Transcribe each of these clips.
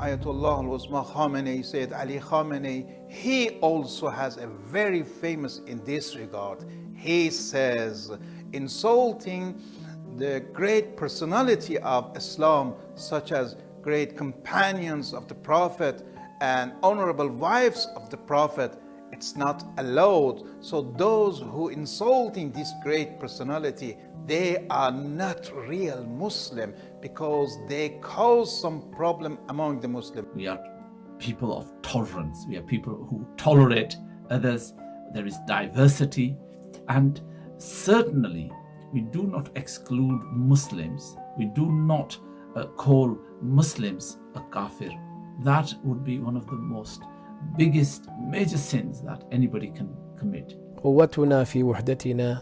Ayatollah al-Uzma Khamenei, Sayyid Ali Khamenei, he also has a very famous in this regard. He says, insulting the great personality of Islam, such as great companions of the Prophet and honorable wives of the Prophet, it's not allowed. So those who insulting this great personality, they are not real Muslim because they cause some problem among the Muslims. We are people of tolerance. We are people who tolerate others. There is diversity, and certainly we do not exclude Muslims. We do not call Muslims a kafir. That would be one of the most biggest major sins that anybody can commit. قوتنا في وحدتنا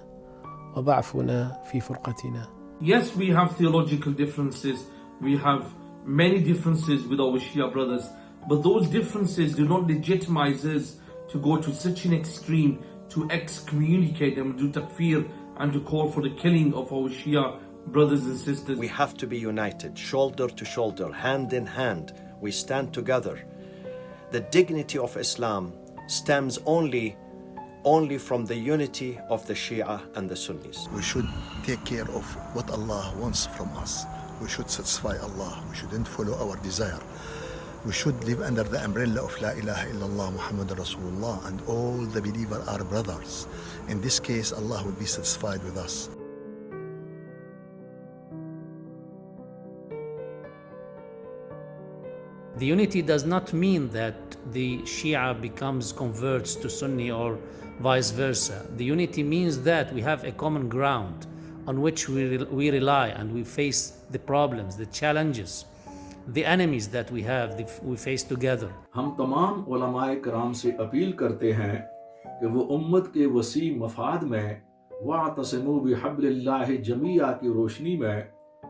وضعفنا في فرقتنا. Yes, we have theological differences. We have many differences with our Shia brothers, but those differences do not legitimize us to go to such an extreme to excommunicate them, do takfir, and to call for the killing of our Shia brothers and sisters. We have to be united, shoulder to shoulder, hand in hand. We stand together. The dignity of Islam stems only from the unity of the Shia and the Sunnis. We should take care of what Allah wants from us. We should satisfy Allah. We shouldn't follow our desire. We should live under the umbrella of La ilaha illallah Muhammad Rasulullah, and all the believers are brothers. In this case, Allah will be satisfied with us. The unity does not mean that the Shia becomes converts to Sunni or vice versa. The unity means that we have a common ground on which we rely, and we face the problems, the challenges, the enemies that we face together. हम तमाम उलमाए कराम से appeal करते हैं कि वो उम्मत के वसी मफाद में वातसिमू बिहब्लिल्लाहि जमीआ की रोशनी में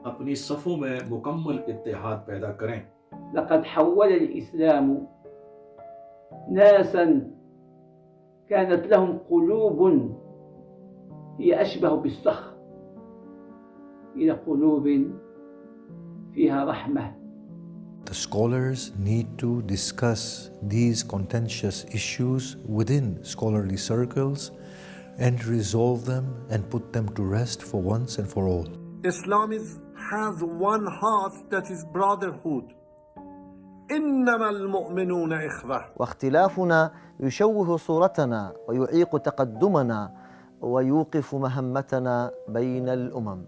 अपनी सफ़ों में मुकम्मल इत्तेहाद पैदा करें. لقد حول الإسلام ناسا كانت لهم قلوب هي أشبه بالصخر إلى قلوب فيها رحمة. The scholars need to discuss these contentious issues within scholarly circles and resolve them and put them to rest for once and for all. Islam has one heart, that is brotherhood. إنما المؤمنون إخوة. واختلافنا يشوه صورتنا ويعيق تقدمنا ويوقف مهمتنا بين الأمم.